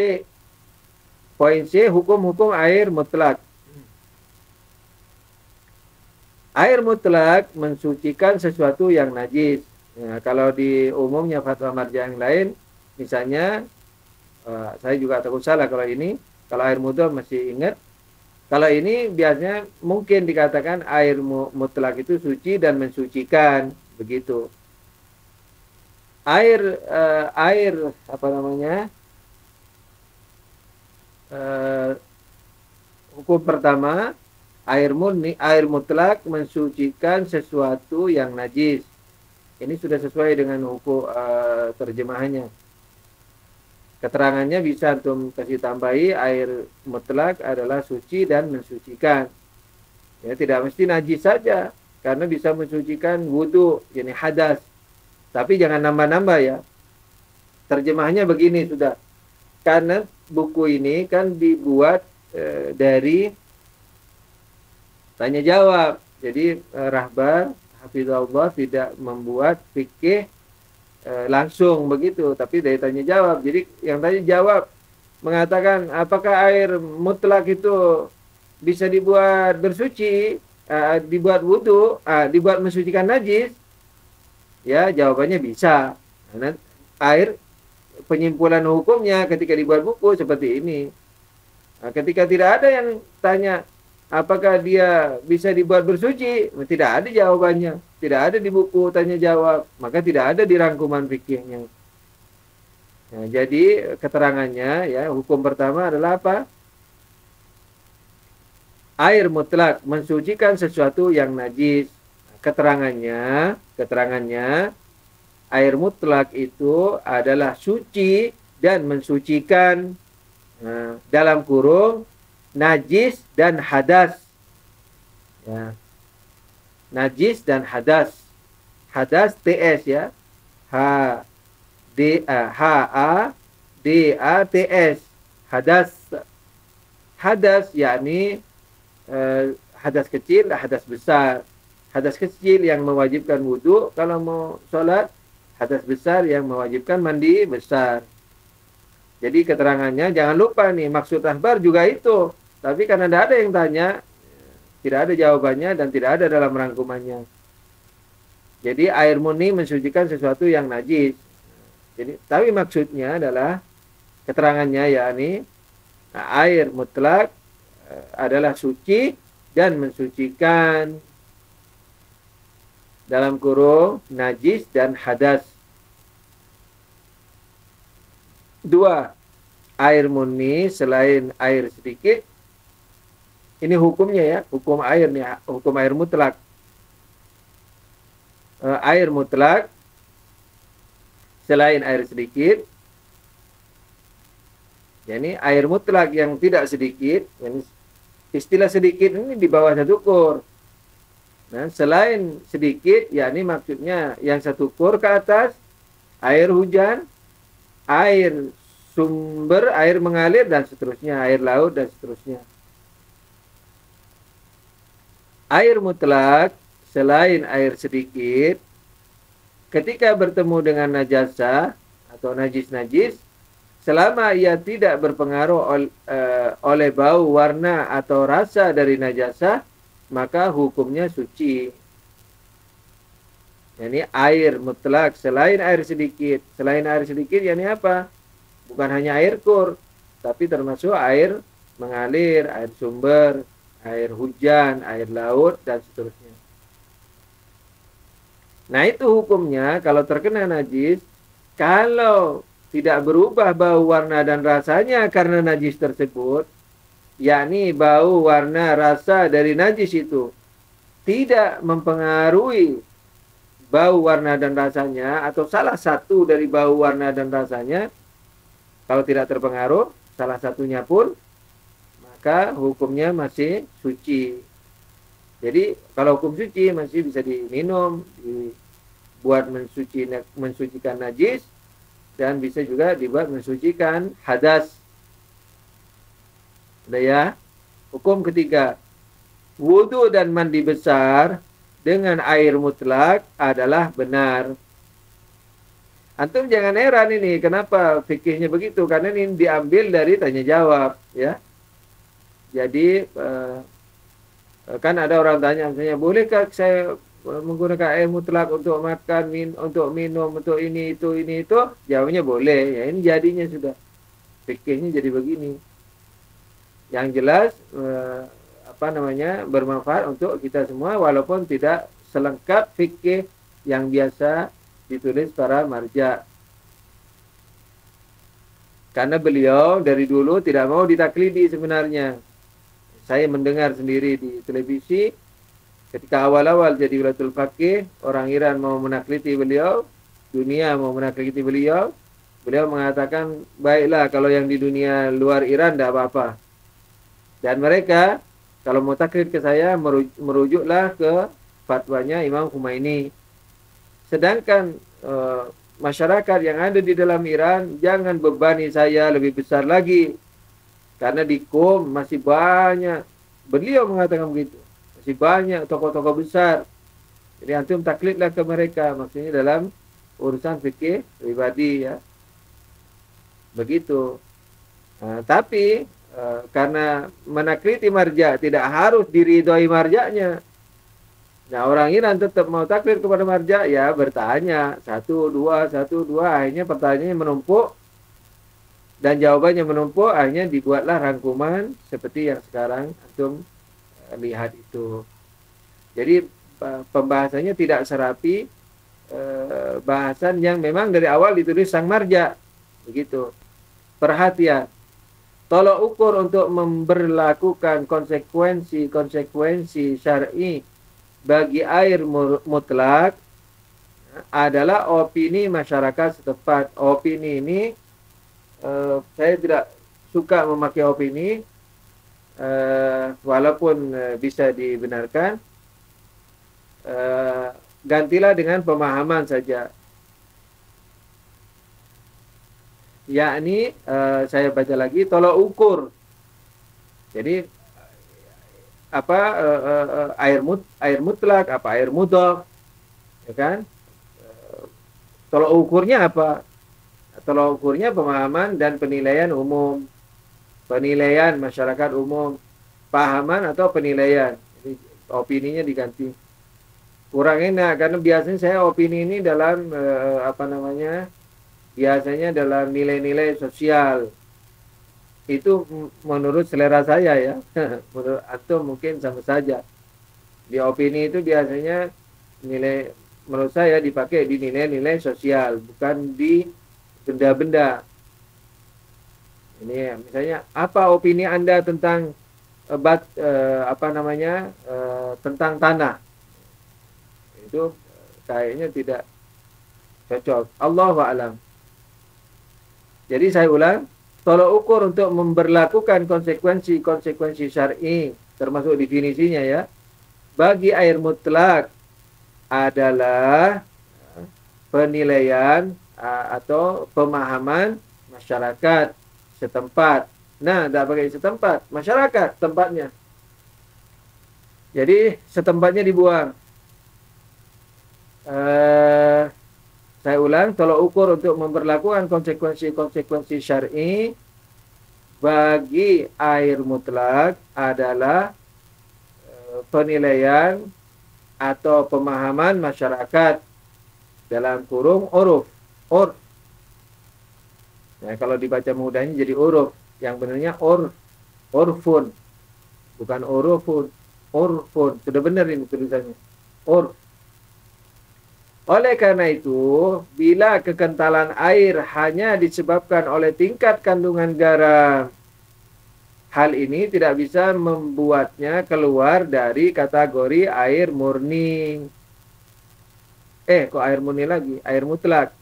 C. Poin C, hukum-hukum air mutlak. Air mutlak mensucikan sesuatu yang najis. Nah, kalau di umumnya fatwa marja yang lain, misalnya, saya juga takut salah kalau ini, kalau air mutlak masih ingat. Kalau ini biasanya mungkin dikatakan air mutlak itu suci dan mensucikan, begitu. Air apa namanya? eh, Hukum pertama, air murni, air mutlak mensucikan sesuatu yang najis. Ini sudah sesuai dengan hukum terjemahannya. Keterangannya bisa antum kasih tambahi, air mutlak adalah suci dan mensucikan. Ya, tidak mesti najis saja, karena bisa mensucikan wudu, yani hadas. Tapi jangan nambah-nambah ya. Terjemahannya begini sudah. Karena buku ini kan dibuat dari tanya jawab. Jadi Rahbar Hafizahullah tidak membuat fikih langsung begitu, tapi dari tanya jawab. Jadi yang tanya jawab mengatakan apakah air mutlak itu bisa dibuat bersuci, dibuat wudu, dibuat mensucikan najis? Ya, jawabannya bisa. Nah, air penyimpulan hukumnya ketika dibuat buku seperti ini. Nah, ketika tidak ada yang tanya apakah dia bisa dibuat bersuci, tidak ada jawabannya, tidak ada di buku tanya jawab, maka tidak ada di rangkuman fikihnya. Nah, jadi keterangannya ya, hukum pertama adalah apa? Air mutlak mensucikan sesuatu yang najis. Keterangannya air mutlak itu adalah suci dan mensucikan, dalam kurung, najis dan hadas. Ya. Najis dan hadas. Hadas TS ya. H D A D A T S. Hadas. Hadas yakni hadas kecil, hadas besar. Hadas kecil yang mewajibkan wudu kalau mau sholat, hadas besar yang mewajibkan mandi besar. Jadi keterangannya jangan lupa nih, maksud Rahbar juga itu. Tapi karena tidak ada yang tanya, tidak ada jawabannya dan tidak ada dalam rangkumannya. Jadi air murni mensucikan sesuatu yang najis. Jadi, tapi maksudnya adalah keterangannya yakni air mutlak adalah suci dan mensucikan, dalam kurung, najis dan hadas. 2. Air murni selain air sedikit. Ini hukumnya ya, hukum air nih, hukum air mutlak. Air mutlak selain air sedikit. Yani air mutlak yang tidak sedikit, istilah sedikit ini di bawah 1 kur. Nah, selain sedikit, yakni maksudnya yang 1 kur ke atas, air hujan, air sumber, air mengalir, dan seterusnya, air laut, dan seterusnya. Air mutlak, selain air sedikit, ketika bertemu dengan najasah atau najis-najis, selama ia tidak berpengaruh oleh bau, warna, atau rasa dari najasah, maka hukumnya suci. Yani air mutlak selain air sedikit. Selain air sedikit yani apa? Bukan hanya air kur, tapi termasuk air mengalir, air sumber, air hujan, air laut, dan seterusnya. Nah, itu hukumnya kalau terkena najis, kalau tidak berubah bau, warna, dan rasanya karena najis tersebut, yakni bau, warna, rasa dari najis itu tidak mempengaruhi bau, warna, dan rasanya, atau salah satu dari bau, warna, dan rasanya, kalau tidak terpengaruh, salah satunya pun, maka hukumnya masih suci. Jadi, kalau hukum suci masih bisa diminum, dibuat mensucikan najis, dan bisa juga dibuat mensucikan hadas. Udah ya. Hukum ketiga, wudu dan mandi besar dengan air mutlak adalah benar. Antum jangan heran ini kenapa fikihnya begitu, karena ini diambil dari tanya jawab ya. Jadi kan ada orang tanya misalnya, bolehkah saya menggunakan air mutlak untuk makan, untuk minum, untuk ini itu? Jawabnya boleh. Ya ini jadinya sudah fikihnya jadi begini. Yang jelas apa namanya, bermanfaat untuk kita semua walaupun tidak selengkap fikih yang biasa ditulis para marja. Karena beliau dari dulu tidak mau ditaklidi sebenarnya. Saya mendengar sendiri di televisi ketika awal-awal jadi ulatul faqih, orang Iran mau menaklidi beliau, dunia mau menaklidi beliau. Beliau mengatakan, baiklah kalau yang di dunia luar Iran tidak apa-apa. Dan mereka kalau mau taklid ke saya merujuklah ke fatwanya Imam Khomeini. Sedangkan masyarakat yang ada di dalam Iran jangan bebani saya lebih besar lagi. Karena di Qom masih banyak, beliau mengatakan begitu, masih banyak tokoh-tokoh besar. Jadi antum taklidlah ke mereka, maksudnya dalam urusan fikih pribadi ya. Begitu. Tapi karena menaklidi marja tidak harus diridhoi marjanya. Nah, orang Iran tetap mau taklid kepada marja, ya bertanya satu dua, akhirnya pertanyaannya menumpuk dan jawabannya menumpuk, akhirnya dibuatlah rangkuman seperti yang sekarang antum lihat itu. Jadi pembahasannya tidak serapi bahasan yang memang dari awal ditulis sang marja. Begitu. Perhatian. Tolok ukur untuk memberlakukan konsekuensi syar'i bagi air mutlak adalah opini masyarakat setempat. Opini ini saya tidak suka memakai opini, walaupun bisa dibenarkan. Gantilah dengan pemahaman saja. Yakni saya baca lagi, tolok ukur. Jadi apa air mutlak, apa air mudhaf, ya kan? Tolok ukurnya apa? Tolok ukurnya pemahaman dan penilaian umum, penilaian masyarakat umum, pahaman atau penilaian. Jadi opininya diganti. Kurang enak karena biasanya saya opini ini dalam apa namanya? Biasanya dalam nilai-nilai sosial. Itu menurut selera saya ya. Menurut antum mungkin sama saja. Di opini itu biasanya nilai, menurut saya dipakai di nilai-nilai sosial, bukan di benda-benda. Ini misalnya, apa opini Anda tentang apa namanya, tentang tanah? Itu kayaknya tidak cocok. Allahu a'lam. Jadi saya ulang, tolok ukur untuk memberlakukan konsekuensi syar'i, termasuk definisinya ya, bagi air mutlak adalah penilaian atau pemahaman masyarakat setempat. Nah, tidak pakai setempat, masyarakat tempatnya. Jadi setempatnya dibuang. Saya ulang, tolok ukur untuk memperlakukan konsekuensi syar'i bagi air mutlak adalah penilaian atau pemahaman masyarakat dalam kurung uruf. Nah, kalau dibaca mudahnya jadi uruf, yang benarnya urfun, bukan urufun, urfun. Sudah benar ini tulisannya, urf. Oleh karena itu, bila kekentalan air hanya disebabkan oleh tingkat kandungan garam, hal ini tidak bisa membuatnya keluar dari kategori air murni. Kok air murni lagi? Air mutlak.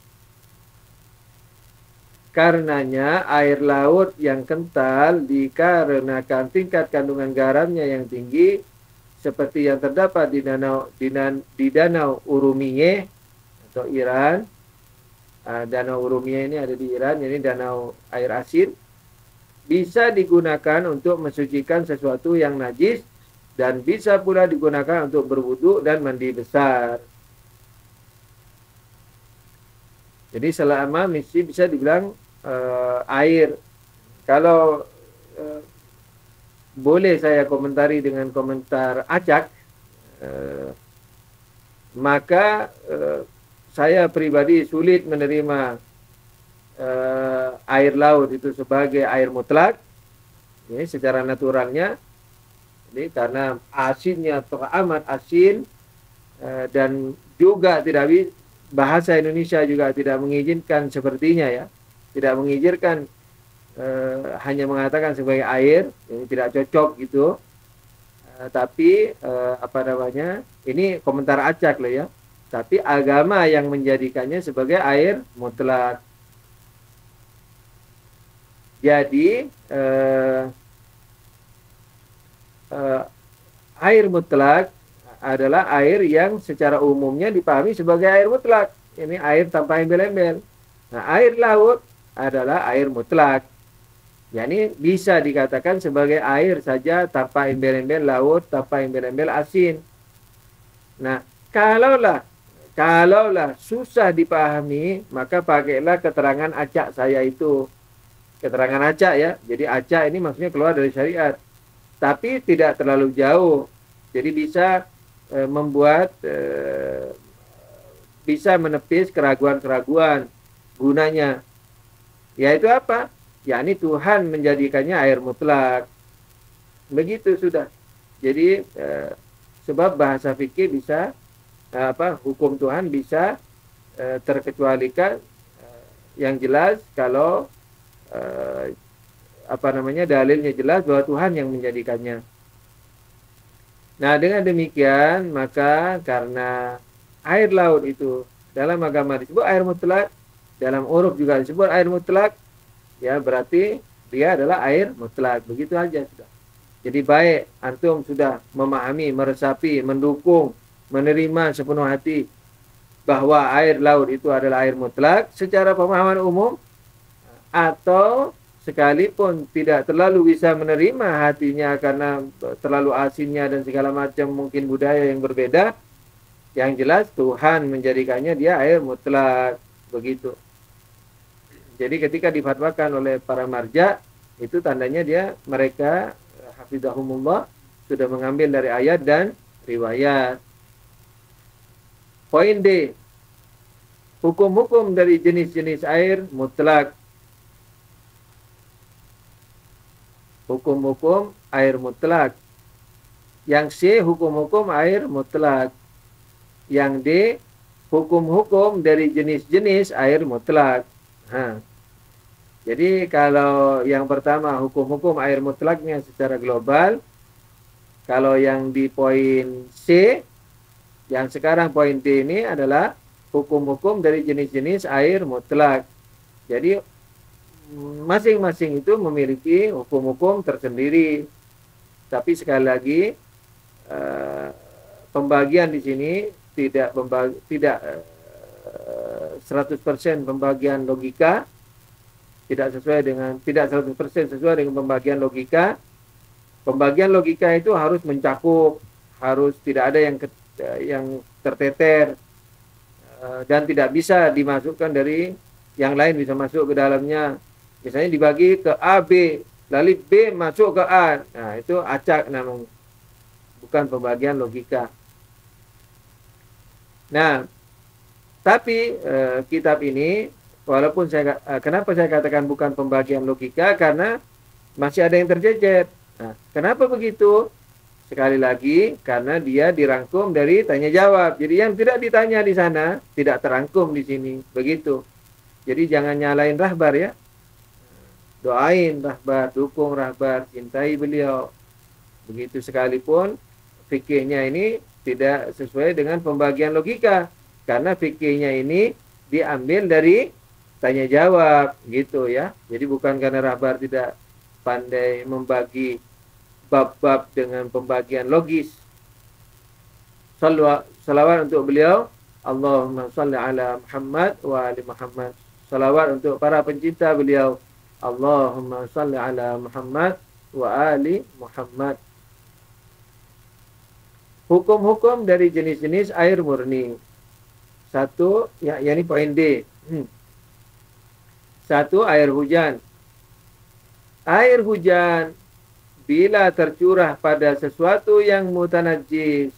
Karenanya air laut yang kental dikarenakan tingkat kandungan garamnya yang tinggi, seperti yang terdapat di danau Urumiyeh atau Iran. Danau Urumiyeh ini ada di Iran, ini danau air asin. Bisa digunakan untuk mensucikan sesuatu yang najis dan bisa pula digunakan untuk berwudu dan mandi besar. Jadi selama mesti bisa dibilang air. Kalau boleh saya komentari dengan komentar acak, maka saya pribadi sulit menerima air laut itu sebagai air mutlak, ya, secara naturalnya. Jadi karena asinnya amat asin, dan juga bahasa Indonesia juga tidak mengizinkan sepertinya, ya, tidak mengizinkan, hanya mengatakan sebagai air, ini tidak cocok gitu. Tapi apa namanya, ini komentar acak lah ya, tapi agama yang menjadikannya sebagai air mutlak. Jadi air mutlak adalah air yang secara umumnya dipahami sebagai air mutlak. Ini air tanpa embel-embel. Nah, air laut adalah air mutlak. Yani bisa dikatakan sebagai air saja tanpa embel-embel laut, tanpa embel-embel asin. Nah, kalaulah susah dipahami, maka pakailah keterangan acak saya itu. Keterangan acak, ya. Jadi acak ini maksudnya keluar dari syariat. Tapi tidak terlalu jauh. Jadi bisa bisa menepis keraguan-keraguan gunanya. Yaitu apa? Yakni Tuhan menjadikannya air mutlak. Begitu sudah. Jadi sebab bahasa fikih bisa hukum Tuhan bisa terkecualikan, yang jelas kalau dalilnya jelas bahwa Tuhan yang menjadikannya. Nah, dengan demikian maka karena air laut itu dalam agama disebut air mutlak, dalam uruf juga disebut air mutlak, ya berarti dia adalah air mutlak. Begitu aja sudah. Jadi baik antum sudah memahami, meresapi, mendukung, menerima sepenuh hati bahwa air laut itu adalah air mutlak secara pemahaman umum, atau sekalipun tidak terlalu bisa menerima hatinya karena terlalu asinnya dan segala macam mungkin budaya yang berbeda, yang jelas Tuhan menjadikannya dia air mutlak. Begitu. Jadi ketika difatwakan oleh para marja, itu tandanya mereka hafizahumullah sudah mengambil dari ayat dan riwayat. Poin D, hukum-hukum dari jenis-jenis air mutlak. Hukum-hukum air mutlak. Yang C, hukum-hukum air mutlak. Yang D, hukum-hukum dari jenis-jenis air mutlak. Jadi kalau yang pertama hukum-hukum air mutlaknya secara global, kalau yang di poin C, yang sekarang poin D ini adalah hukum-hukum dari jenis-jenis air mutlak. Jadi masing-masing itu memiliki hukum-hukum tersendiri. Tapi sekali lagi pembagian di sini tidak 100% pembagian logika, tidak 100% sesuai dengan pembagian logika. Pembagian logika itu harus mencakup, harus tidak ada yang terteter, dan tidak bisa dimasukkan dari yang lain bisa masuk ke dalamnya. Misalnya dibagi ke A, B, lalu B masuk ke A. Nah, itu acak namanya. Bukan pembagian logika. Nah, tapi kitab ini, walaupun kenapa saya katakan bukan pembagian logika? Karena masih ada yang tercecer. Nah, kenapa begitu? Sekali lagi, karena dia dirangkum dari tanya jawab. Jadi yang tidak ditanya di sana, tidak terangkum di sini. Begitu. Jadi jangan nyalain rahbar, ya. Doain rahbar, dukung rahbar, cintai beliau. Begitu sekalipun fikihnya ini tidak sesuai dengan pembagian logika. Karena fikihnya ini diambil dari tanya jawab, gitu ya. Jadi bukan karena rahbar tidak pandai membagi bab-bab dengan pembagian logis. Salawat untuk beliau. Allahumma salli ala Muhammad wa ali Muhammad. Salawat untuk para pencinta beliau. Allahumma salli ala Muhammad wa ali Muhammad. Hukum-hukum dari jenis-jenis air murni. Satu, ya ini poin D. Satu, air hujan. Air hujan bila tercurah pada sesuatu yang mutanajis,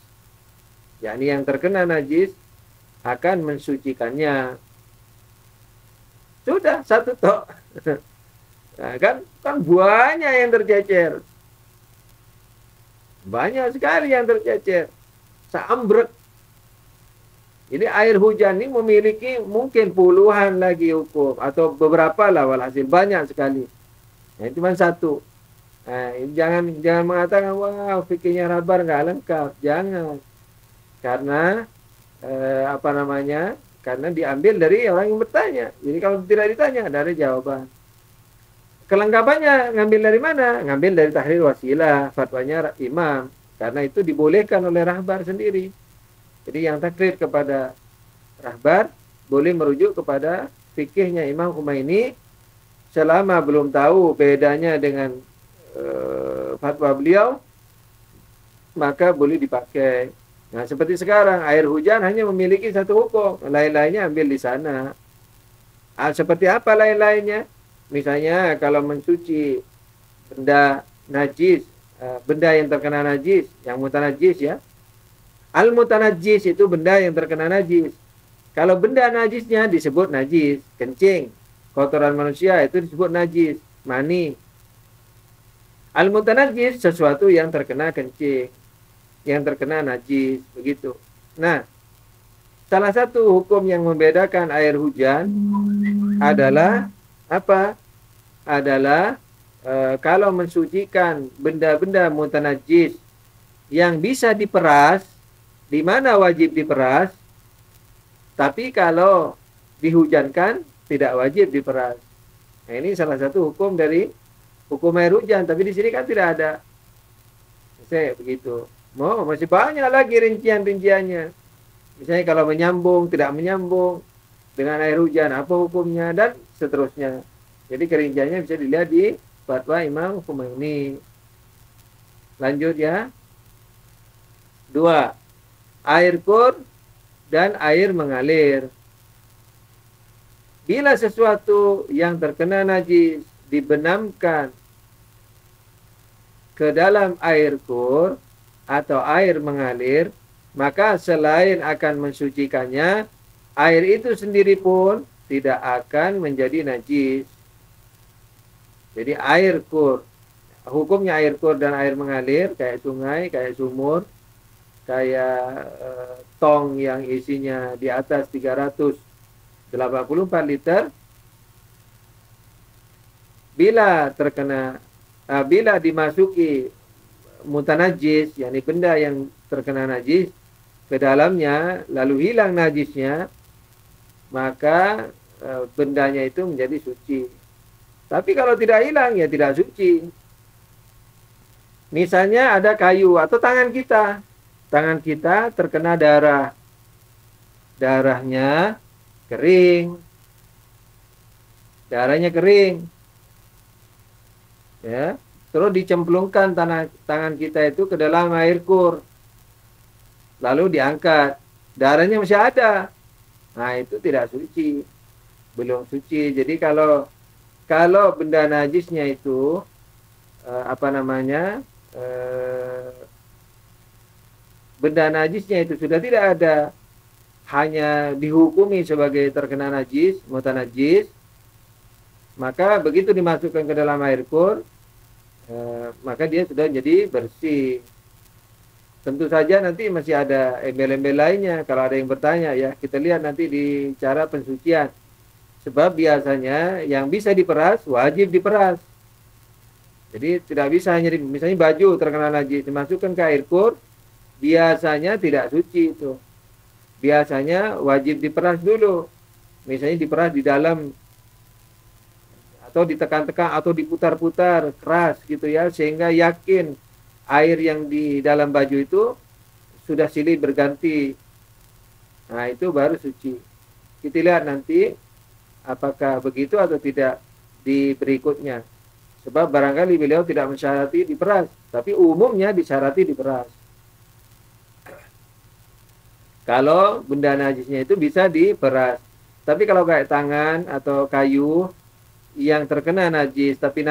yakni yang terkena najis, akan mensucikannya. Sudah, satu tok. Nah, kan banyak yang tercecer. Banyak sekali yang tercecer. Seambrek. Jadi air hujan ini memiliki mungkin puluhan lagi hukum. Atau beberapa lah walhasil. Banyak sekali. Nah, itu cuma satu. Nah, jangan mengatakan, wah fikihnya Rahbar nggak lengkap. Jangan. Karena, karena diambil dari orang yang bertanya. Jadi kalau tidak ditanya, ada jawaban. Kelengkapannya ngambil dari mana? Ngambil dari Tahrir Wasilah, fatwanya Imam. Karena itu dibolehkan oleh Rahbar sendiri. Jadi yang takrir kepada Rahbar boleh merujuk kepada fikihnya Imam Khomeini selama belum tahu bedanya dengan fatwa beliau, maka boleh dipakai. Nah, seperti sekarang air hujan hanya memiliki satu hukum, lain-lainnya ambil di sana. Seperti apa lain-lainnya? Misalnya kalau mencuci benda najis, benda yang terkena najis, yang mutanajis ya. Al-mutanajis itu benda yang terkena najis. Kalau benda najisnya disebut najis, kencing, kotoran manusia itu disebut najis, mani. Al-mutanajis sesuatu yang terkena kencing, yang terkena najis, begitu. Nah, salah satu hukum yang membedakan air hujan adalah apa? Adalah kalau mensucikan benda-benda mutanajis yang bisa diperas, di mana wajib diperas, tapi kalau dihujankan tidak wajib diperas. Nah, ini salah satu hukum dari hukum air hujan, tapi di sini kan tidak ada. Saya begitu. Masih banyak lagi rincian-rinciannya. Misalnya kalau menyambung, tidak menyambung dengan air hujan, apa hukumnya, dan seterusnya. Jadi kerinciannya bisa dilihat di fatwa Imam Khomeini. Lanjut ya. 2. Air kur dan air mengalir. Bila sesuatu yang terkena najis dibenamkan ke dalam air kur atau air mengalir, maka selain akan mensucikannya, air itu sendiri pun tidak akan menjadi najis. Jadi air kur, hukumnya air kur dan air mengalir, kayak sungai, kayak sumur, kayak tong yang isinya di atas 384 liter, bila dimasuki mutanajis, yakni benda yang terkena najis ke dalamnya, lalu hilang najisnya, maka bendanya itu menjadi suci. Tapi kalau tidak hilang, ya tidak suci. Misalnya ada kayu atau tangan kita. Tangan kita terkena darah. Darahnya kering. Darahnya kering. Ya, terus dicemplungkan tangan kita itu ke dalam air kur. Lalu diangkat. Darahnya masih ada. Nah, itu tidak suci. Belum suci. Jadi kalau benda najisnya itu benda najisnya itu sudah tidak ada, hanya dihukumi sebagai terkena najis, mutanajis, maka begitu dimasukkan ke dalam air kur, maka dia sudah jadi bersih. Tentu saja nanti masih ada embel-embel lainnya. Kalau ada yang bertanya ya, kita lihat nanti di cara pensucian. Sebab biasanya yang bisa diperas, wajib diperas. Jadi tidak bisa hanya, misalnya baju terkena najis, dimasukkan ke air kur, biasanya tidak suci itu. Biasanya wajib diperas dulu. Misalnya diperas di dalam, atau ditekan-tekan, atau diputar-putar keras gitu ya, sehingga yakin air yang di dalam baju itu sudah silih berganti. Nah, itu baru suci. Kita lihat nanti apakah begitu atau tidak di berikutnya. Sebab barangkali beliau tidak mensyarati diperas, tapi umumnya disyarati diperas. Kalau benda najisnya itu bisa diperas. Tapi kalau kayak tangan atau kayu, yang terkena najis, tapi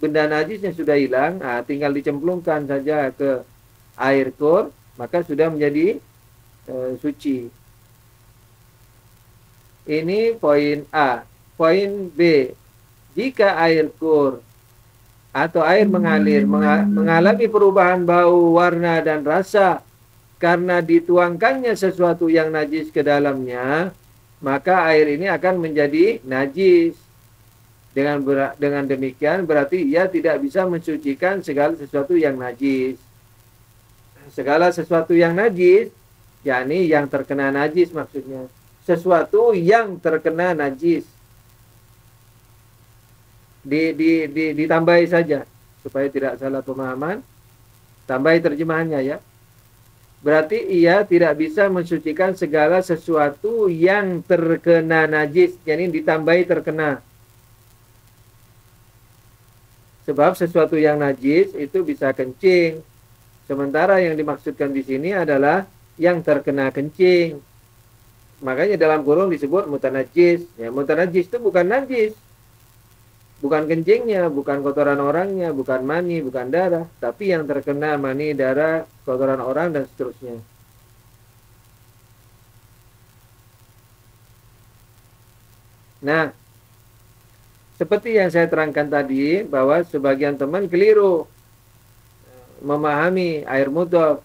benda najisnya sudah hilang, tinggal dicemplungkan saja ke air kur, maka sudah menjadi suci. Ini poin A. Poin B, jika air kur atau air mengalir mengalami perubahan bau, warna, dan rasa karena dituangkannya sesuatu yang najis ke dalamnya, maka air ini akan menjadi najis. Dengan demikian berarti ia tidak bisa mensucikan segala sesuatu yang najis. Segala sesuatu yang najis, yakni yang terkena najis maksudnya. Sesuatu yang terkena najis. Ditambahi saja supaya tidak salah pemahaman. Tambahi terjemahannya ya. Berarti ia tidak bisa mensucikan segala sesuatu yang terkena najis. Jadi ditambahi terkena. Sebab sesuatu yang najis itu bisa kencing. Sementara yang dimaksudkan di sini adalah yang terkena kencing. Makanya dalam kurung disebut mutanajis. Ya, mutanajis itu bukan najis. Bukan kencingnya, bukan kotoran orangnya, bukan mani, bukan darah. Tapi yang terkena mani, darah, kotoran orang, dan seterusnya. Nah, seperti yang saya terangkan tadi, bahwa sebagian teman keliru memahami air mudhof.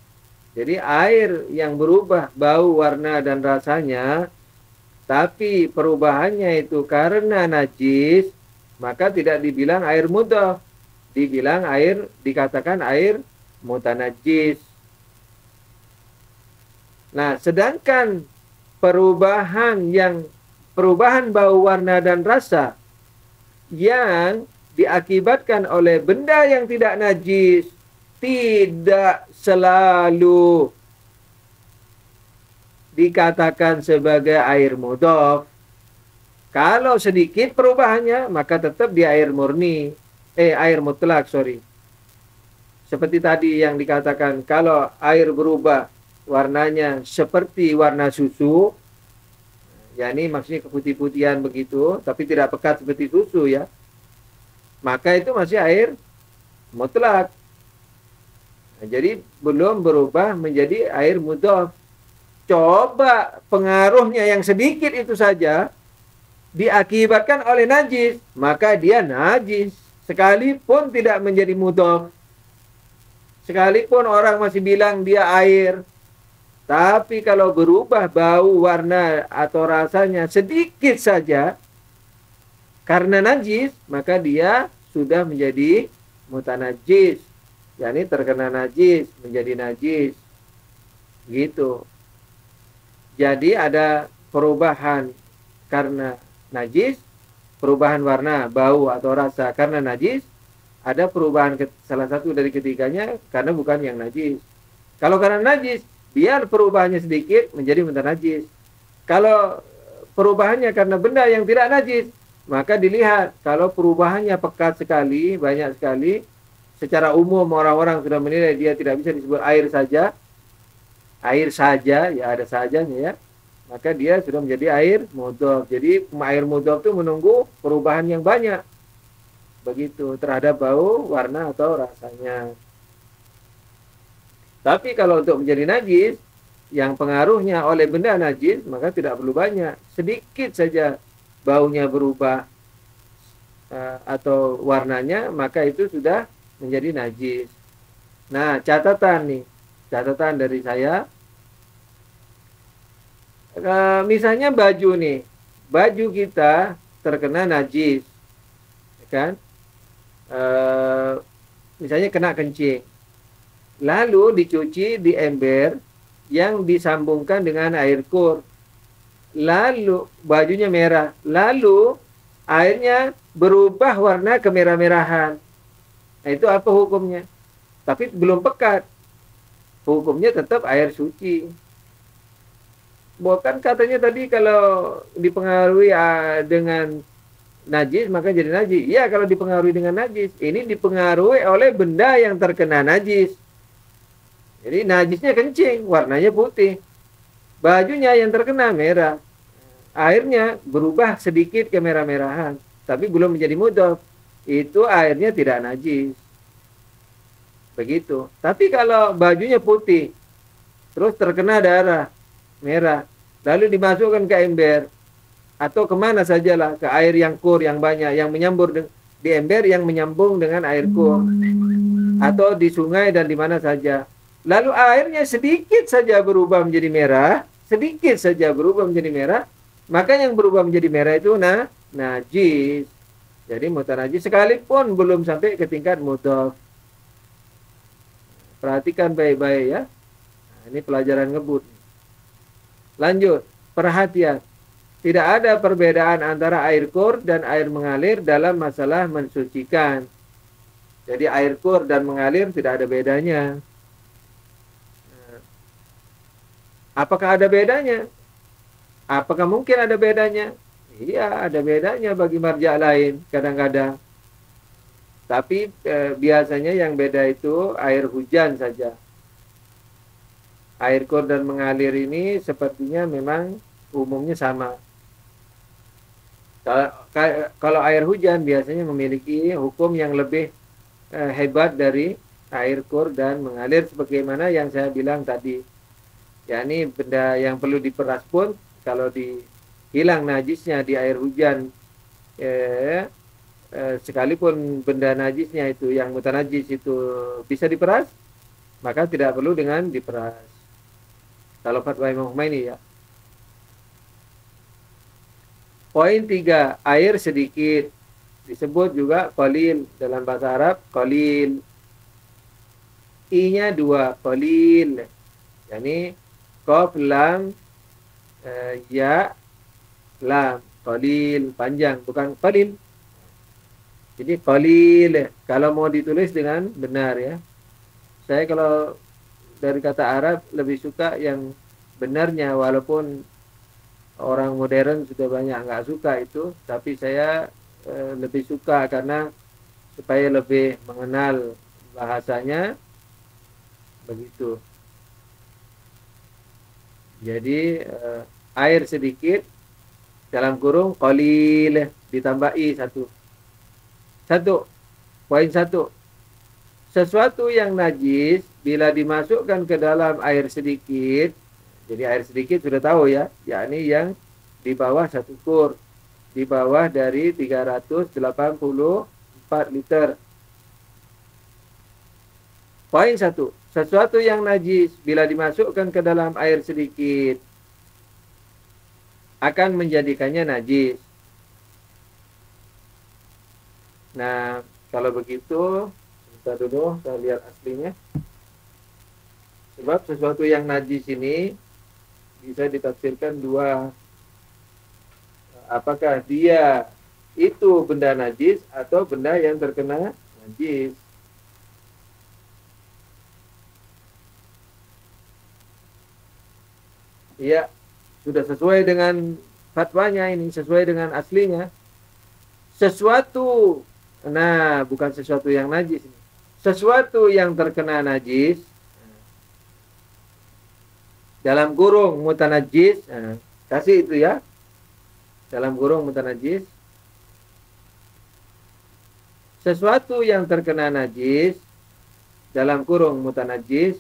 Jadi air yang berubah bau, warna, dan rasanya, tapi perubahannya itu karena najis, maka tidak dibilang air mudhof. Dikatakan air mutanajis. Nah, sedangkan perubahan bau, warna, dan rasa yang diakibatkan oleh benda yang tidak najis tidak selalu dikatakan sebagai air mudhof. Kalau sedikit perubahannya, maka tetap di air murni. Air mutlak, sorry. Seperti tadi yang dikatakan, kalau air berubah warnanya seperti warna susu, ya ini maksudnya keputih-putihan begitu, tapi tidak pekat seperti susu ya. Maka itu masih air mutlak. Nah, jadi belum berubah menjadi air mudhof. Coba pengaruhnya yang sedikit itu saja diakibatkan oleh najis, maka dia najis. Sekalipun tidak menjadi mudhof. Sekalipun orang masih bilang dia air. Tapi kalau berubah bau, warna, atau rasanya sedikit saja karena najis, maka dia sudah menjadi mutanajis. yakni terkena najis, menjadi najis. Gitu. Jadi ada perubahan karena najis, perubahan warna, bau atau rasa karena najis, ada perubahan salah satu dari ketiganya karena bukan yang najis. Kalau karena najis, biar perubahannya sedikit menjadi benda najis. Kalau perubahannya karena benda yang tidak najis, maka dilihat kalau perubahannya pekat sekali, banyak sekali, secara umum orang-orang sudah menilai dia tidak bisa disebut air saja, ya ada sajanya ya, maka dia sudah menjadi air mudhof. Jadi air mudhof itu menunggu perubahan yang banyak, begitu, terhadap bau, warna atau rasanya. Tapi kalau untuk menjadi najis, yang pengaruhnya oleh benda najis, maka tidak perlu banyak, sedikit saja baunya berubah atau warnanya, maka itu sudah menjadi najis. Nah, catatan dari saya, misalnya baju nih, baju kita terkena najis, kan? Misalnya kena kencing, lalu dicuci di ember yang disambungkan dengan air kur, lalu bajunya merah, lalu airnya berubah warna kemerah-merahan. Nah, itu apa hukumnya? Tapi belum pekat, hukumnya tetap air suci. Bukan katanya tadi kalau dipengaruhi dengan najis maka jadi najis. Ya, kalau dipengaruhi dengan najis, ini dipengaruhi oleh benda yang terkena najis. Jadi najisnya kencing, warnanya putih. Bajunya yang terkena merah, airnya berubah sedikit kemerah-merahan. tapi belum menjadi mudhof, itu airnya tidak najis. Begitu. Tapi kalau bajunya putih, terus terkena darah merah, lalu dimasukkan ke ember, atau kemana sajalah, ke air yang kur yang banyak, yang menyambur di ember yang menyambung dengan air kur, atau di sungai dan di mana saja. Lalu airnya sedikit saja berubah menjadi merah, sedikit saja berubah menjadi merah, maka yang berubah menjadi merah itu najis. Jadi mutanajis sekalipun belum sampai ke tingkat mudhof. Perhatikan baik-baik ya. Nah, ini pelajaran ngebut. Lanjut, perhatian. Tidak ada perbedaan antara air kur dan air mengalir dalam masalah mensucikan. Jadi air kur dan mengalir tidak ada bedanya. Apakah ada bedanya? Apakah mungkin ada bedanya? Iya, ada bedanya bagi marja lain kadang-kadang. Tapi biasanya yang beda itu air hujan saja. Air kur dan mengalir ini sepertinya memang umumnya sama. Kalau air hujan biasanya memiliki hukum yang lebih hebat dari air kur dan mengalir, sebagaimana yang saya bilang tadi. Yakni benda yang perlu diperas pun kalau hilang najisnya di air hujan, sekalipun benda najisnya itu yang mutanajis itu bisa diperas, maka tidak perlu dengan diperas. Kalau fatwa Imam Khomeini ya. Poin 3, air sedikit disebut juga qalil, dalam bahasa Arab qalil. I-nya 2, qalil. Yani qaf lam ya lam, qalil panjang, bukan qalil. Jadi qalil kalau mau ditulis dengan benar ya. Saya kalau dari kata Arab lebih suka yang benarnya, walaupun orang modern sudah banyak nggak suka itu, tapi saya lebih suka karena supaya lebih mengenal bahasanya begitu. Jadi air sedikit dalam kurung qalil ditambah i satu. Poin 1. Sesuatu yang najis bila dimasukkan ke dalam air sedikit, jadi air sedikit sudah tahu ya, yakni yang di bawah 1 kur, di bawah dari 384 liter. Poin 1. Sesuatu yang najis bila dimasukkan ke dalam air sedikit akan menjadikannya najis. Nah, kalau begitu, sebentar dulu saya lihat aslinya. Sebab sesuatu yang najis ini bisa ditafsirkan dua. Apakah dia itu benda najis atau benda yang terkena najis? Ya, sudah sesuai dengan fatwanya ini, sesuai dengan aslinya. Sesuatu, nah bukan sesuatu yang najis. Sesuatu yang terkena najis, dalam kurung mutanajis, kasih itu ya, dalam kurung mutanajis. Sesuatu yang terkena najis, dalam kurung mutanajis,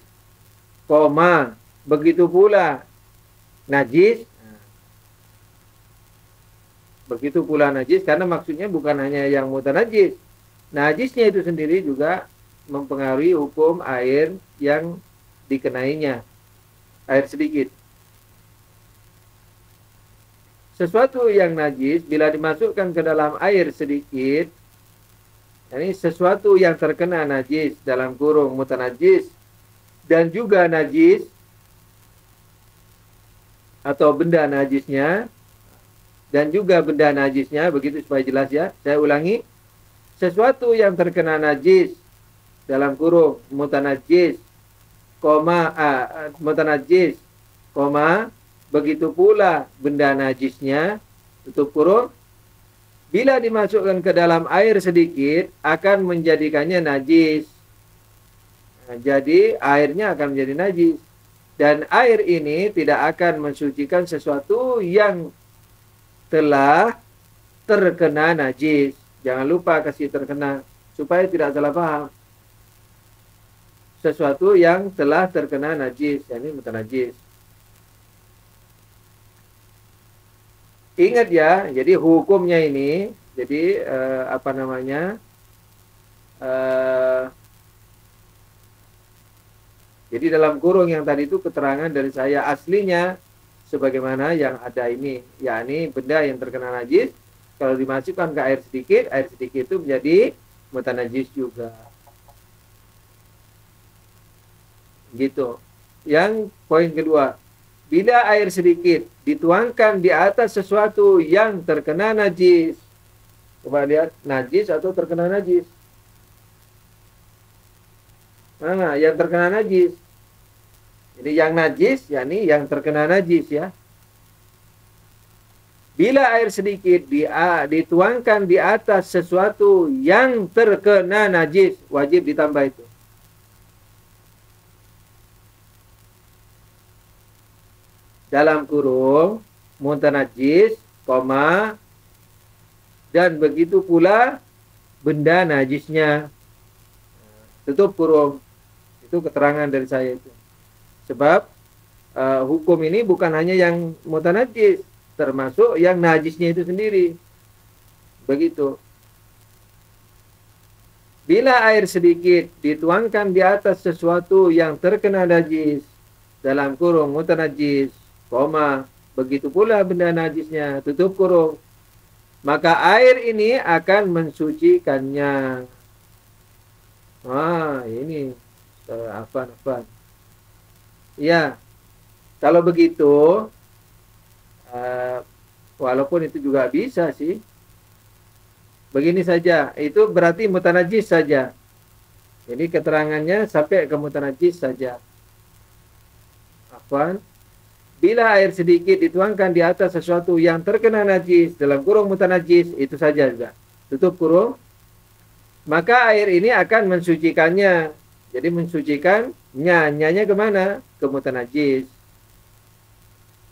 koma, begitu pula najis, begitu pula najis, karena maksudnya bukan hanya yang mutanajis, najisnya itu sendiri juga mempengaruhi hukum air yang dikenainya, air sedikit. Sesuatu yang najis bila dimasukkan ke dalam air sedikit, ini sesuatu yang terkena najis dalam kurung mutanajis dan juga najis atau benda najisnya dan juga benda najisnya, begitu supaya jelas ya. Saya ulangi, sesuatu yang terkena najis dalam kurung mutanajis, mutanajis, begitu pula benda najisnya, tutup kurung, bila dimasukkan ke dalam air sedikit akan menjadikannya najis. Nah, jadi airnya akan menjadi najis. Dan air ini tidak akan mensucikan sesuatu yang telah terkena najis. Jangan lupa kasih terkena supaya tidak salah paham. Sesuatu yang telah terkena najis, yakni mutanajis. Ingat ya, jadi hukumnya ini, jadi apa namanya? Jadi dalam kurung yang tadi itu keterangan dari saya aslinya sebagaimana yang ada ini, yakni benda yang terkena najis kalau dimasukkan ke air sedikit itu menjadi mutanajis juga. Gitu. Yang poin kedua, bila air sedikit dituangkan di atas sesuatu yang terkena najis. Coba lihat, najis atau terkena najis. Nah, yang terkena najis. Jadi yang najis, yakni yang terkena najis ya. Bila air sedikit dituangkan di atas sesuatu yang terkena najis, wajib ditambah itu. Dalam kurung mutanajis, dan begitu pula benda najisnya. Tutup kurung. Itu keterangan dari saya itu. Sebab hukum ini bukan hanya yang mutanajis, termasuk yang najisnya itu sendiri. Begitu. Bila air sedikit dituangkan di atas sesuatu yang terkena najis, dalam kurung mutanajis, begitu pula benda najisnya, tutup kurung, maka air ini akan mensucikannya. Ini apa? Ya, kalau begitu, walaupun itu juga bisa sih. Begini saja, itu berarti mutanajis saja. Ini keterangannya sampai ke mutanajis saja. Bila air sedikit dituangkan di atas sesuatu yang terkena najis, dalam kurung mutanajis, itu saja juga. Tutup kurung. Maka air ini akan mensucikannya. Jadi mensucikannya, nyanya kemana? Ke mutanajis.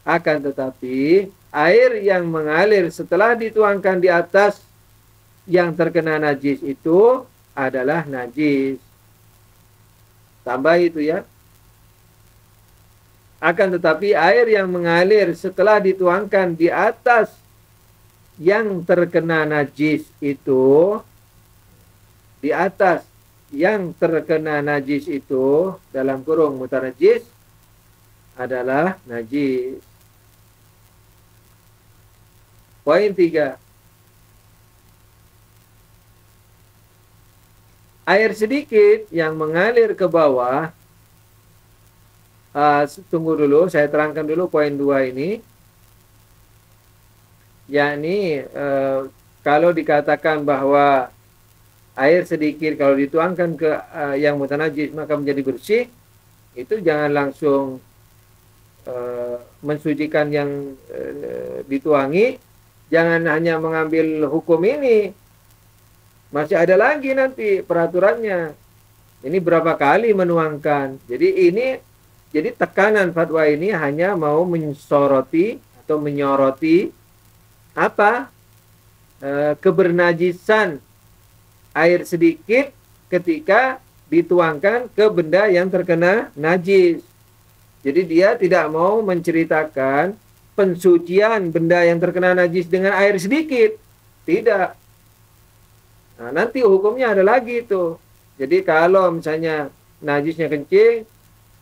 Akan tetapi, air yang mengalir setelah dituangkan di atas yang terkena najis itu adalah najis. Tambah itu ya. Akan tetapi air yang mengalir setelah dituangkan di atas yang terkena najis itu, di atas yang terkena najis itu, dalam kurung mutanajis, adalah najis. Poin 3. Air sedikit yang mengalir ke bawah, tunggu dulu, saya terangkan dulu poin 2 ini. Yakni kalau dikatakan bahwa air sedikit kalau dituangkan ke yang mutanajis maka menjadi bersih, itu jangan langsung mensucikan yang dituangi. Jangan hanya mengambil hukum ini. Masih ada lagi nanti peraturannya. Ini berapa kali menuangkan. Jadi tekanan fatwa ini hanya mau menyoroti atau menyoroti apa? Kebernajisan air sedikit ketika dituangkan ke benda yang terkena najis. Jadi dia tidak mau menceritakan pensucian benda yang terkena najis dengan air sedikit. Tidak. Nah, nanti hukumnya ada lagi itu. Jadi kalau misalnya najisnya kencing,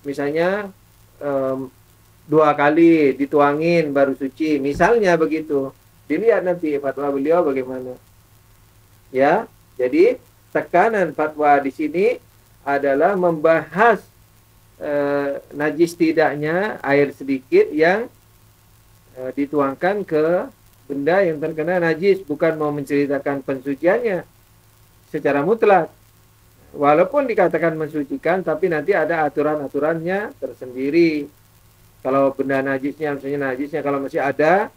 misalnya 2 kali dituangin baru suci, misalnya begitu. Dilihat nanti fatwa beliau bagaimana. Ya, jadi tekanan fatwa di sini adalah membahas najis tidaknya air sedikit yang dituangkan ke benda yang terkena najis, bukan mau menceritakan pensuciannya secara mutlak. Walaupun dikatakan mensucikan, tapi nanti ada aturan-aturannya tersendiri. Kalau benda najisnya, misalnya najisnya kalau masih ada,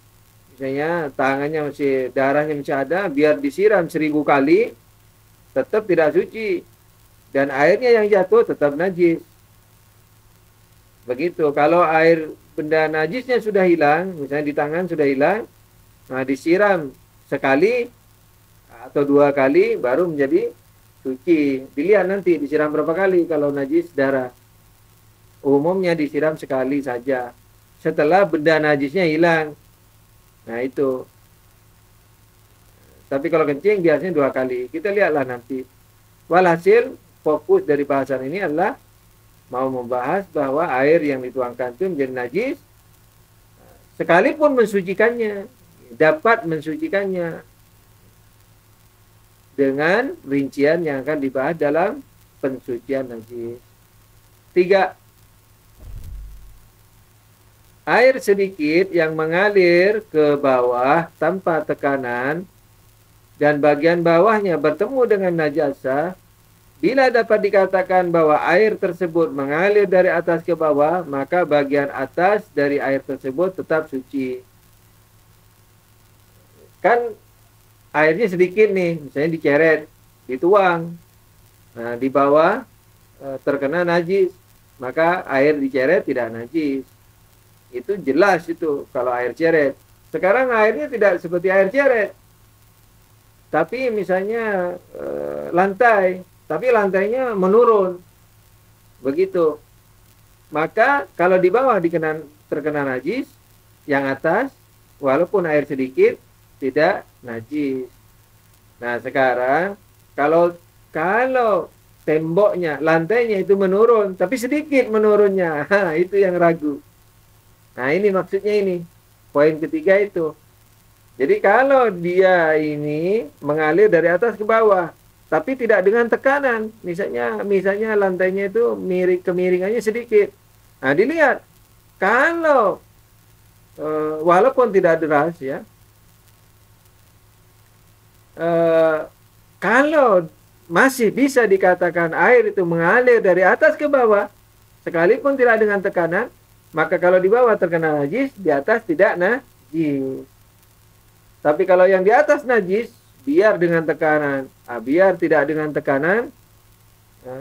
misalnya tangannya masih, darahnya masih ada, biar disiram 1000 kali, tetap tidak suci. Dan airnya yang jatuh tetap najis. Begitu. Kalau air benda najisnya sudah hilang, misalnya di tangan sudah hilang, nah disiram sekali atau 2 kali baru menjadi suci. Dilihat nanti disiram berapa kali kalau najis darah. Umumnya disiram sekali saja. Setelah benda najisnya hilang. Nah itu. Tapi kalau kencing biasanya 2 kali. Kita lihatlah nanti. Walhasil fokus dari bahasan ini adalah mau membahas bahwa air yang dituangkan itu menjadi najis. Sekalipun mensucikannya. Dapat mensucikannya. Dengan rincian yang akan dibahas dalam pensucian najis. 3. Air sedikit yang mengalir ke bawah tanpa tekanan dan bagian bawahnya bertemu dengan najasa, bila dapat dikatakan bahwa air tersebut mengalir dari atas ke bawah, maka bagian atas dari air tersebut tetap suci. Kan airnya sedikit nih, misalnya diceret, dituang. Nah, di bawah terkena najis, maka air diceret tidak najis. Itu jelas itu kalau air ceret. Sekarang airnya tidak seperti air ceret. Tapi misalnya lantai, tapi lantainya menurun. Begitu. Maka kalau di bawah terkena najis, yang atas walaupun air sedikit tidak najis. Nah, sekarang kalau temboknya, lantainya itu menurun, tapi sedikit menurunnya. Itu yang ragu. Nah, ini maksudnya ini. Poin ketiga itu. Jadi kalau dia ini mengalir dari atas ke bawah, tapi tidak dengan tekanan. Misalnya lantainya itu kemiringannya sedikit. Nah, dilihat. Kalau walaupun tidak deras ya. Kalau masih bisa dikatakan air itu mengalir dari atas ke bawah, sekalipun tidak dengan tekanan, maka kalau di bawah terkena najis, di atas tidak najis. Tapi kalau yang di atas najis, biar dengan tekanan, biar tidak dengan tekanan,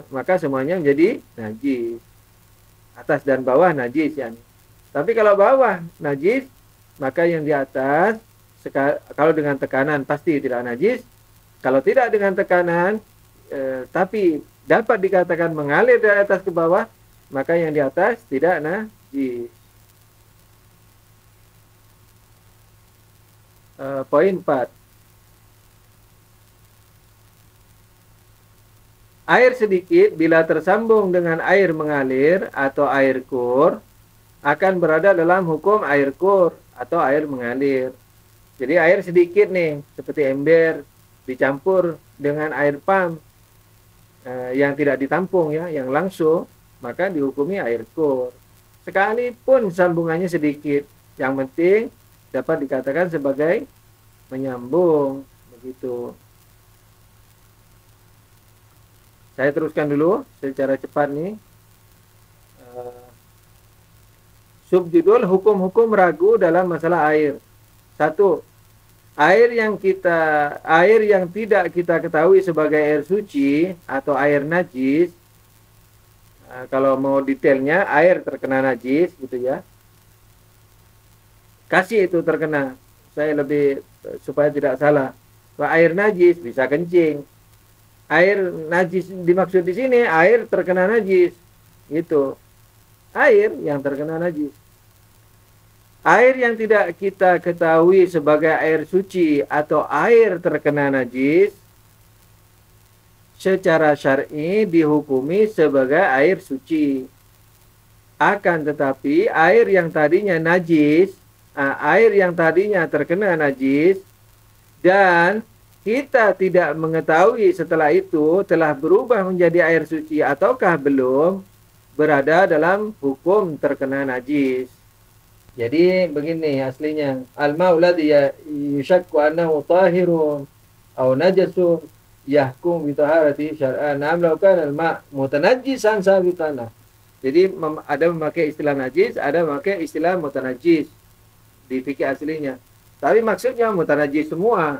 maka semuanya menjadi najis. Atas dan bawah najis ya. Tapi kalau bawah najis, maka yang di atas, kalau dengan tekanan pasti tidak najis. Kalau tidak dengan tekanan, tapi dapat dikatakan mengalir dari atas ke bawah, maka yang di atas tidak najis. Poin 4. Air sedikit bila tersambung dengan air mengalir atau air kur akan berada dalam hukum air kur atau air mengalir. Jadi air sedikit nih, seperti ember dicampur dengan air pump yang tidak ditampung ya, yang langsung, maka dihukumi air kur. Sekalipun sambungannya sedikit, yang penting dapat dikatakan sebagai menyambung, begitu. Saya teruskan dulu secara cepat nih. Subjudul hukum-hukum ragu dalam masalah air. 1. Air yang tidak kita ketahui sebagai air suci atau air najis. Kalau mau detailnya, air terkena najis gitu ya. Kasih itu terkena. Saya lebih supaya tidak salah. Bahwa air najis bisa kencing. Air najis dimaksud di sini air terkena najis. Gitu. Air yang terkena najis. Air yang tidak kita ketahui sebagai air suci atau air terkena najis secara syar'i dihukumi sebagai air suci. Akan tetapi air yang tadinya najis, air yang tadinya terkena najis dan kita tidak mengetahui setelah itu telah berubah menjadi air suci ataukah belum, berada dalam hukum terkena najis. Jadi begini aslinya, al-ma'u ladzi yushakku annahu tahirun aw najasun yahkum bi taharati syar'an. Nam law kana al-ma' mutanajjisan sabitana. Jadi ada memakai istilah najis, ada memakai istilah mutanajjis di fikih aslinya. Tapi maksudnya mutanajjis semua.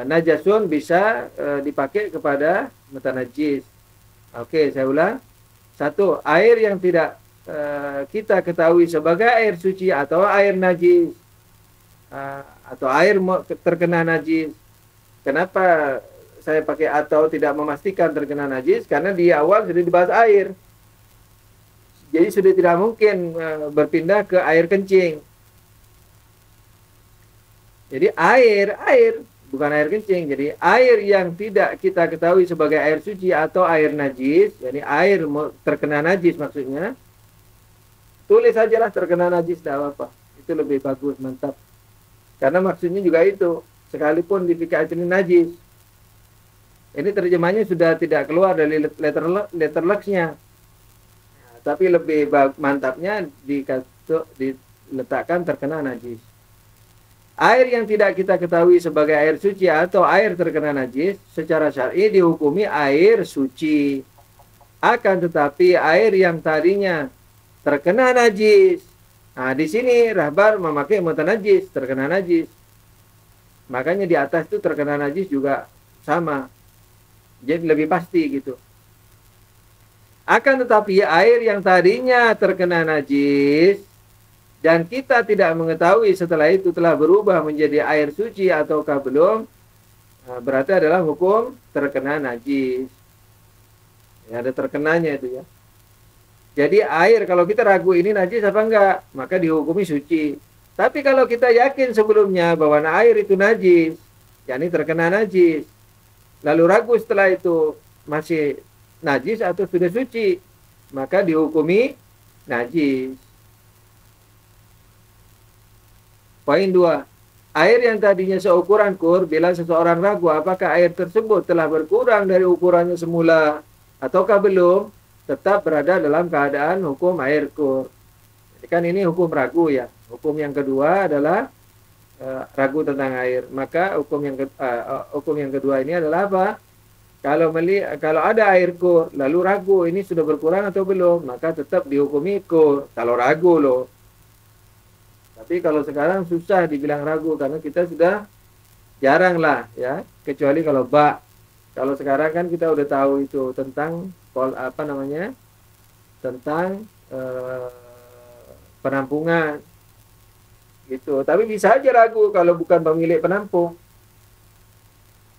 Najasun bisa dipakai kepada mutanajjis. Oke, saya ulang. 1. Air yang tidak kita ketahui sebagai air suci atau air najis. atau air terkena najis. Kenapa saya pakai atau tidak memastikan terkena najis? Karena di awal sudah dibahas air. Jadi sudah tidak mungkin berpindah ke air kencing. Jadi air, bukan air kencing. Jadi air yang tidak kita ketahui sebagai air suci atau air najis, jadi air terkena najis maksudnya, tulis sajalah terkena najis, tidak apa-apa. Itu lebih bagus, mantap. Karena maksudnya juga itu, sekalipun di fikih ini najis. Ini terjemahnya sudah tidak keluar dari letter luxnya. Nah, tapi lebih mantapnya diletakkan terkena najis. Air yang tidak kita ketahui sebagai air suci atau air terkena najis, secara syar'i dihukumi air suci. Akan tetapi air yang tadinya terkena najis, nah, di sini Rahbar memakai mutanajis, terkena najis. Makanya di atas itu terkena najis juga sama. Jadi lebih pasti gitu. Akan tetapi air yang tadinya terkena najis dan kita tidak mengetahui setelah itu telah berubah menjadi air suci ataukah belum, nah, berarti adalah hukum terkena najis. Ya, ada terkenanya itu ya. Jadi air kalau kita ragu ini najis apa enggak, maka dihukumi suci. Tapi kalau kita yakin sebelumnya bahwa air itu najis, yakni terkena najis, lalu ragu setelah itu masih najis atau sudah suci, maka dihukumi najis. Poin 2. Air yang tadinya seukuran kur, bila seseorang ragu apakah air tersebut telah berkurang dari ukurannya semula ataukah belum, tetap berada dalam keadaan hukum air kur. Jadi kan ini hukum ragu ya. Hukum yang kedua adalah ragu tentang air. Maka hukum yang kedua ini adalah apa? Kalau ada air kur, lalu ragu ini sudah berkurang atau belum, maka tetap dihukumi kur. Kalau ragu loh. Tapi kalau sekarang susah dibilang ragu karena kita sudah jarang lah ya. Kecuali kalau bak. Kalau sekarang kan kita udah tahu itu tentang tentang penampungan gitu. Tapi bisa aja ragu kalau bukan pemilik penampung.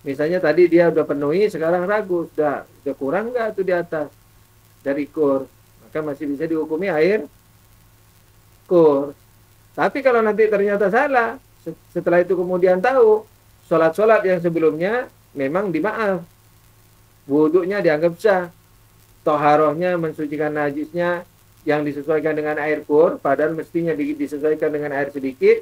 Misalnya tadi dia udah penuhi, sekarang ragu sudah kurang nggak tuh di atas dari kur, maka masih bisa dihukumi air kur. Tapi kalau nanti ternyata salah, setelah itu kemudian tahu sholat yang sebelumnya memang dimaaf, wudhunya dianggap sah, toharohnya mensucikan najisnya yang disesuaikan dengan air kur, padahal mestinya disesuaikan dengan air sedikit,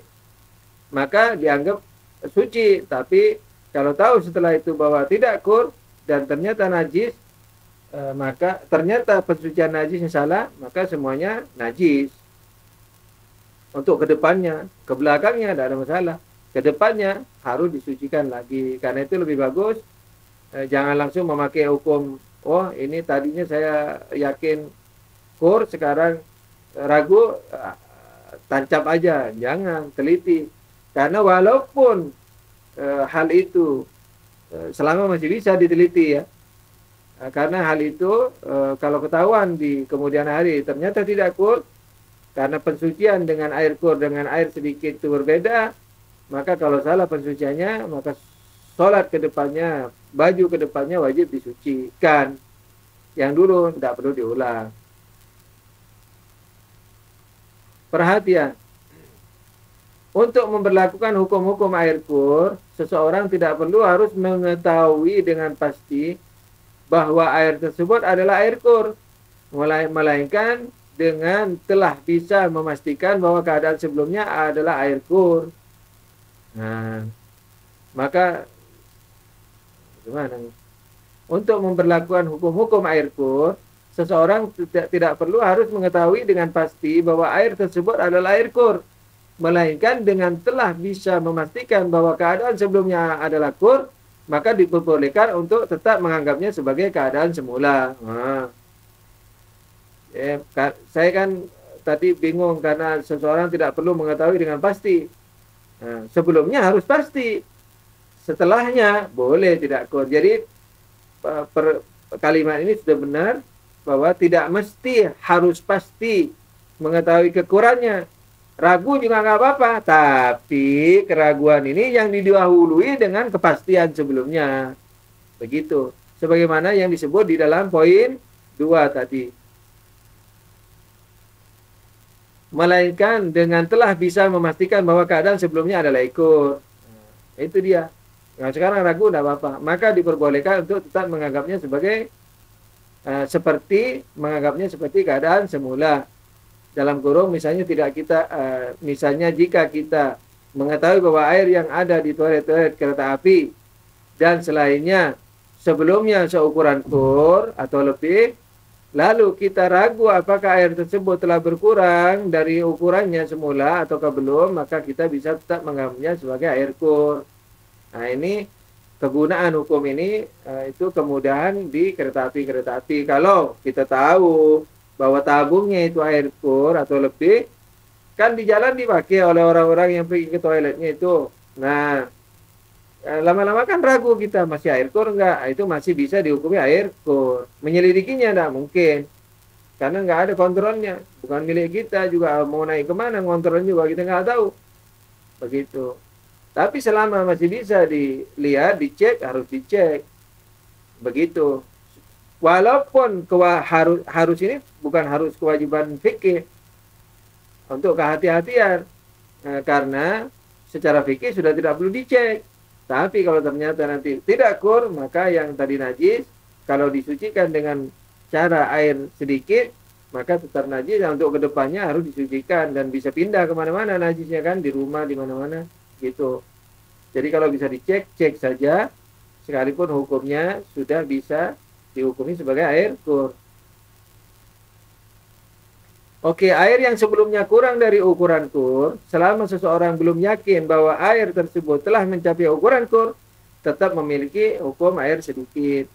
maka dianggap suci. Tapi kalau tahu setelah itu bahwa tidak kur dan ternyata najis, maka ternyata pensucian najisnya salah, maka semuanya najis. Untuk kedepannya, ke belakangnya tidak ada masalah. Kedepannya harus disucikan lagi. Karena itu lebih bagus, jangan langsung memakai hukum, oh ini tadinya saya yakin kur, sekarang ragu, tancap aja. Jangan, teliti. Karena walaupun hal itu selama masih bisa diteliti ya, karena hal itu kalau ketahuan di kemudian hari ternyata tidak kur, karena pensucian dengan air kur dengan air sedikit itu berbeda, maka kalau salah pensuciannya, maka sholat kedepannya, baju kedepannya wajib disucikan. Yang dulu tidak perlu diulang. Perhatian. Untuk memberlakukan hukum-hukum air kur, seseorang tidak perlu harus mengetahui dengan pasti bahwa air tersebut adalah air kur, melainkan dengan telah bisa memastikan bahwa keadaan sebelumnya adalah air kur. Nah, maka gimana? Untuk memberlakukan hukum-hukum air kur, seseorang tidak perlu harus mengetahui dengan pasti bahwa air tersebut adalah air kur, melainkan dengan telah bisa memastikan bahwa keadaan sebelumnya adalah kur, maka diperbolehkan untuk tetap menganggapnya sebagai keadaan semula. Nah, saya kan tadi bingung karena seseorang tidak perlu mengetahui dengan pasti. Nah, sebelumnya harus pasti, setelahnya boleh tidak kur. Jadi kalimat ini sudah benar bahwa tidak mesti harus pasti mengetahui kekurannya. Ragu juga nggak apa-apa, tapi keraguan ini yang didahului dengan kepastian sebelumnya. Begitu. Sebagaimana yang disebut di dalam poin 2 tadi. Melainkan dengan telah bisa memastikan bahwa keadaan sebelumnya adalah ikut. Nah, itu dia. Nah, sekarang ragu tidak apa-apa. Maka diperbolehkan untuk tetap menganggapnya sebagai menganggapnya seperti keadaan semula. Dalam kurung misalnya misalnya jika kita mengetahui bahwa air yang ada di toilet kereta api dan selainnya sebelumnya seukuran kur atau lebih, lalu kita ragu apakah air tersebut telah berkurang dari ukurannya semula ataukah belum, maka kita bisa tetap menganggapnya sebagai air kur. Nah, ini kegunaan hukum ini itu kemudahan di kereta api. Kalau kita tahu bahwa tabungnya itu air kur atau lebih, kan di jalan dipakai oleh orang-orang yang pergi ke toiletnya itu. Nah, lama-lama kan ragu kita masih air kur enggak, itu masih bisa dihukumi air kur. Menyelidikinya enggak mungkin, karena enggak ada kontrolnya, bukan milik kita juga, mau naik kemana ngontrolnya juga kita enggak tahu. Begitu. Tapi selama masih bisa dilihat, dicek, harus dicek. Begitu. Walaupun harus ini bukan harus kewajiban fikih untuk kehati-hatian, karena secara fikih sudah tidak perlu dicek. Tapi kalau ternyata nanti tidak kur, maka yang tadi najis kalau disucikan dengan cara air sedikit, maka tetap najis. Dan untuk kedepannya harus disucikan dan bisa pindah kemana-mana najisnya kan, di rumah di mana-mana gitu. Jadi kalau bisa dicek, cek saja, sekalipun hukumnya sudah bisa dihukumi sebagai air kur. Oke, air yang sebelumnya kurang dari ukuran kur, selama seseorang belum yakin bahwa air tersebut telah mencapai ukuran kur, tetap memiliki hukum air sedikit.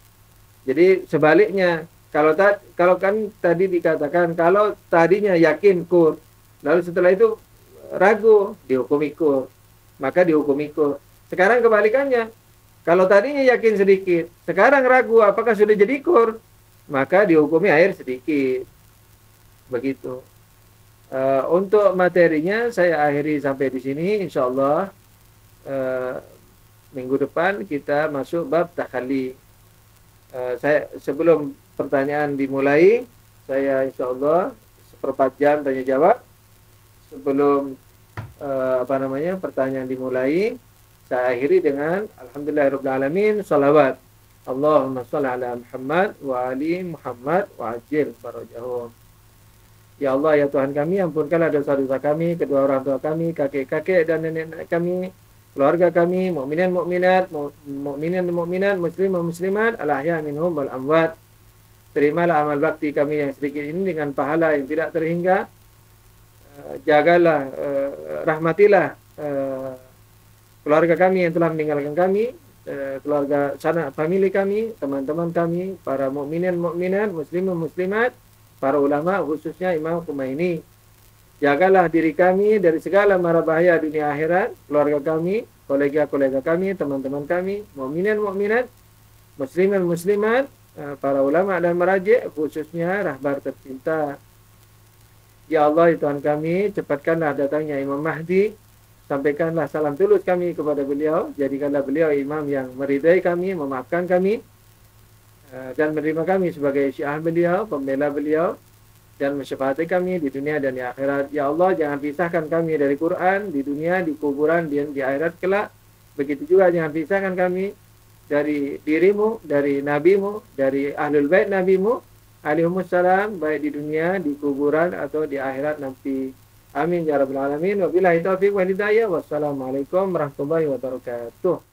Jadi sebaliknya, kalau kan tadi dikatakan kalau tadinya yakin kur, lalu setelah itu ragu, dihukumi kur, maka dihukumi kur. Sekarang kebalikannya, kalau tadinya yakin sedikit, sekarang ragu apakah sudah jadi kur, maka dihukumi air sedikit. Begitu. Untuk materinya saya akhiri sampai di sini. Insya Allah minggu depan kita masuk bab takhalli. Sebelum pertanyaan dimulai, saya insya Allah seperempat jam tanya jawab. Sebelum pertanyaan dimulai, saya akhiri dengan alhamdulillahirrahmanirrahim, salawat. Allahumma sholli ala Muhammad wa ali Muhammad wa ajil farajahum. Ya Allah, ya Tuhan kami, ampunkanlah dosa-dosa kami, kedua orang tua kami, kakek-kakek dan nenek kami, keluarga kami, mukminin mukminat, muslim muslimat, al-ahya minhum wal amwat. Terimalah amal bakti kami yang sedikit ini dengan pahala yang tidak terhingga. Jagalah, rahmatilah keluarga kami yang telah meninggalkan kami, keluarga sanak famili kami, teman-teman kami, para mukminin mukminat, muslimin muslimat, para ulama khususnya Imam Khomeini. Jagalah diri kami dari segala mara bahaya dunia akhirat, keluarga kami, kolega-kolega kami, teman-teman kami, mukminin mukminat, muslimin muslimat, para ulama dan meraji' khususnya rahbar tercinta. Ya Allah, ya Tuhan kami, cepatkanlah datangnya Imam Mahdi. Sampaikanlah salam tulus kami kepada beliau. Jadikanlah beliau imam yang meridai kami, memaafkan kami, dan menerima kami sebagai syiah beliau, pembela beliau, dan mensyafaati kami di dunia dan di akhirat. Ya Allah, jangan pisahkan kami dari Quran, di dunia, di kuburan, di akhirat kelak. Begitu juga jangan pisahkan kami dari dirimu, dari nabimu, dari ahlul bait nabimu, alaihimussalam, baik di dunia, di kuburan, atau di akhirat nanti. Amin ya rabbal alamin. Wabillahi taufiq wal hidayah. Wassalamualaikum warahmatullahi wabarakatuh.